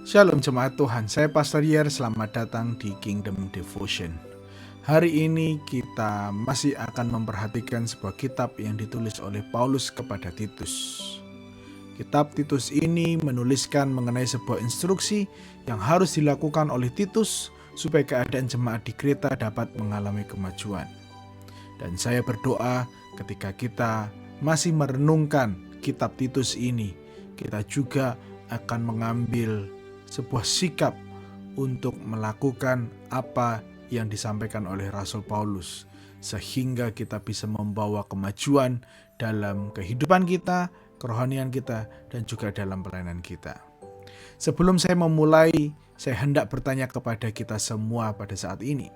Shalom jemaat Tuhan, saya Pastor Yer, selamat datang di Kingdom Devotion. Hari ini kita masih akan memperhatikan sebuah kitab yang ditulis oleh Paulus kepada Titus. Kitab Titus ini menuliskan mengenai sebuah instruksi yang harus dilakukan oleh Titus supaya keadaan jemaat di Kreta dapat mengalami kemajuan. Dan saya berdoa ketika kita masih merenungkan kitab Titus ini, kita juga akan mengambil sebuah sikap untuk melakukan apa yang disampaikan oleh Rasul Paulus, sehingga kita bisa membawa kemajuan dalam kehidupan kita, kerohanian kita, dan juga dalam pelayanan kita. Sebelum saya memulai, saya hendak bertanya kepada kita semua pada saat ini.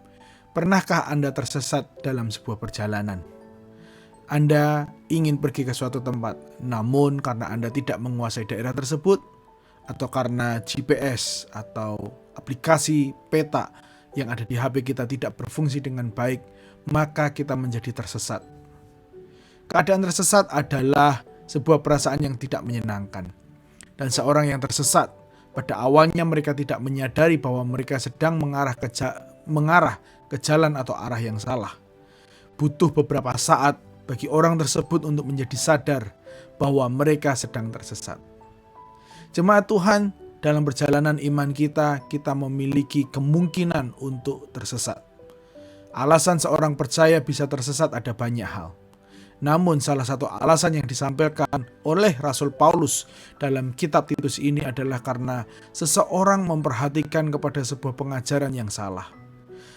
Pernahkah Anda tersesat dalam sebuah perjalanan? Anda ingin pergi ke suatu tempat, namun karena Anda tidak menguasai daerah tersebut, atau karena GPS atau aplikasi peta yang ada di HP kita tidak berfungsi dengan baik, maka kita menjadi tersesat. Keadaan tersesat adalah sebuah perasaan yang tidak menyenangkan. Dan seorang yang tersesat, pada awalnya mereka tidak menyadari bahwa mereka sedang mengarah ke jalan atau arah yang salah. Butuh beberapa saat bagi orang tersebut untuk menjadi sadar bahwa mereka sedang tersesat. Jemaat Tuhan, dalam perjalanan iman kita memiliki kemungkinan untuk tersesat. Alasan seorang percaya bisa tersesat ada banyak hal. Namun salah satu alasan yang disampaikan oleh Rasul Paulus dalam kitab Titus ini adalah karena seseorang memperhatikan kepada sebuah pengajaran yang salah.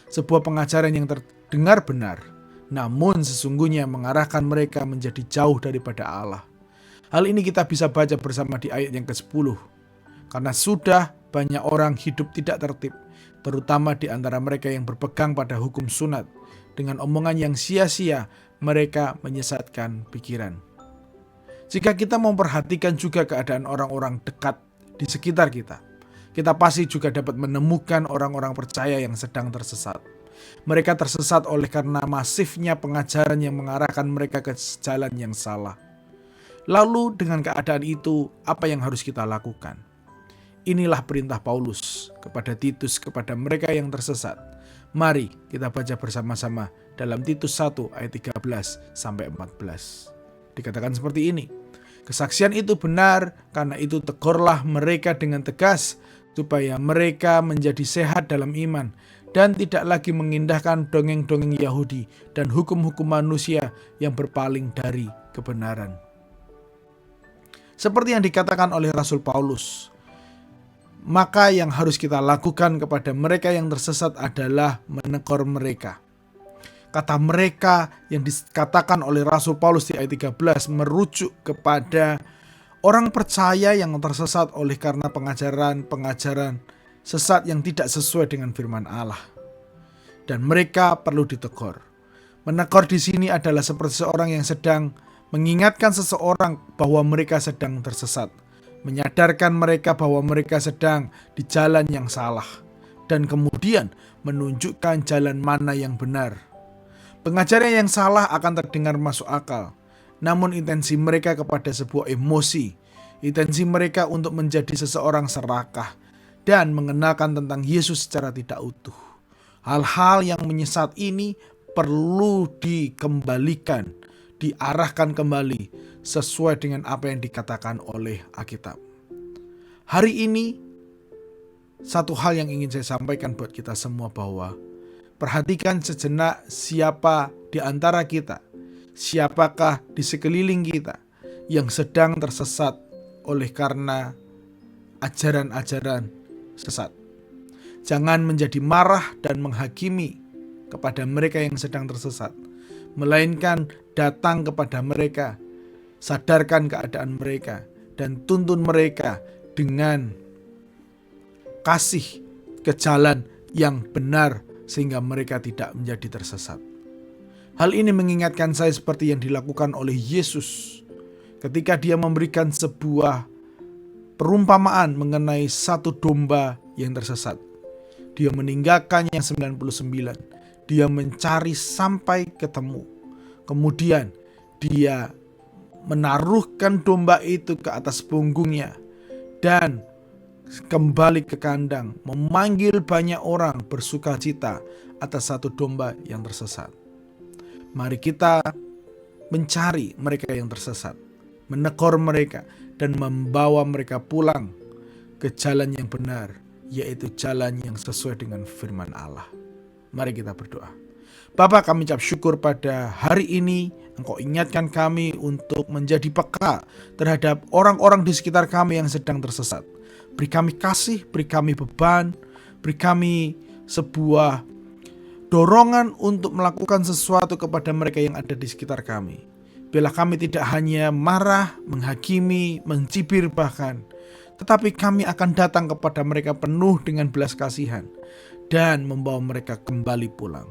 Sebuah pengajaran yang terdengar benar, namun sesungguhnya mengarahkan mereka menjadi jauh daripada Allah. Hal ini kita bisa baca bersama di ayat yang ke-10. Karena sudah banyak orang hidup tidak tertib, terutama di antara mereka yang berpegang pada hukum sunat. Dengan omongan yang sia-sia, mereka menyesatkan pikiran. Jika kita memperhatikan juga keadaan orang-orang dekat di sekitar kita, kita pasti juga dapat menemukan orang-orang percaya yang sedang tersesat. Mereka tersesat oleh karena masifnya pengajaran yang mengarahkan mereka ke jalan yang salah. Lalu dengan keadaan itu, apa yang harus kita lakukan? Inilah perintah Paulus kepada Titus, kepada mereka yang tersesat. Mari kita baca bersama-sama dalam Titus 1 ayat 13-14. Dikatakan seperti ini. Kesaksian itu benar, karena itu tegurlah mereka dengan tegas, supaya mereka menjadi sehat dalam iman, dan tidak lagi mengindahkan dongeng-dongeng Yahudi dan hukum-hukum manusia yang berpaling dari kebenaran. Seperti yang dikatakan oleh Rasul Paulus, maka yang harus kita lakukan kepada mereka yang tersesat adalah menegur mereka. Kata mereka yang dikatakan oleh Rasul Paulus di ayat 13 merujuk kepada orang percaya yang tersesat oleh karena pengajaran sesat yang tidak sesuai dengan firman Allah. Dan mereka perlu ditegur. Menegur di sini adalah seperti seorang yang sedang mengingatkan seseorang bahwa mereka sedang tersesat, menyadarkan mereka bahwa mereka sedang di jalan yang salah, dan kemudian menunjukkan jalan mana yang benar. Pengajaran yang salah akan terdengar masuk akal, namun intensi mereka kepada sebuah emosi, intensi mereka untuk menjadi seseorang serakah, dan mengenalkan tentang Yesus secara tidak utuh. Hal-hal yang menyesat ini perlu dikembalikan, diarahkan kembali sesuai dengan apa yang dikatakan oleh Alkitab. Hari ini satu hal yang ingin saya sampaikan buat kita semua bahwa perhatikan sejenak siapa di antara kita, siapakah di sekeliling kita yang sedang tersesat oleh karena ajaran-ajaran sesat. Jangan menjadi marah dan menghakimi kepada mereka yang sedang tersesat, melainkan datang kepada mereka, sadarkan keadaan mereka, dan tuntun mereka dengan kasih ke jalan yang benar sehingga mereka tidak menjadi tersesat. Hal ini mengingatkan saya seperti yang dilakukan oleh Yesus ketika dia memberikan sebuah perumpamaan mengenai satu domba yang tersesat. Dia meninggalkan yang 99. Dia mencari sampai ketemu. Kemudian dia menaruhkan domba itu ke atas punggungnya dan kembali ke kandang, memanggil banyak orang bersuka cita atas satu domba yang tersesat. Mari kita mencari mereka yang tersesat, menegur mereka, dan membawa mereka pulang ke jalan yang benar, yaitu jalan yang sesuai dengan firman Allah. Mari kita berdoa. Bapa, kami ucap syukur pada hari ini Engkau ingatkan kami untuk menjadi peka terhadap orang-orang di sekitar kami yang sedang tersesat. Beri kami kasih, beri kami beban, beri kami sebuah dorongan untuk melakukan sesuatu kepada mereka yang ada di sekitar kami. Biarlah kami tidak hanya marah, menghakimi, mencibir bahkan, tetapi kami akan datang kepada mereka penuh dengan belas kasihan dan membawa mereka kembali pulang.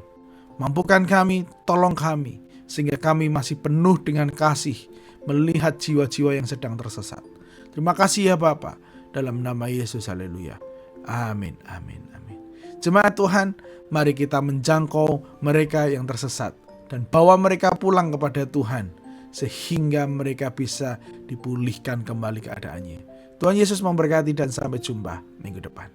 Mampukan kami, tolong kami, sehingga kami masih penuh dengan kasih melihat jiwa-jiwa yang sedang tersesat. Terima kasih ya Bapa, dalam nama Yesus, haleluya. Amin, amin, amin. Jemaat Tuhan, mari kita menjangkau mereka yang tersesat dan bawa mereka pulang kepada Tuhan, sehingga mereka bisa dipulihkan kembali keadaannya. Tuhan Yesus memberkati dan sampai jumpa minggu depan.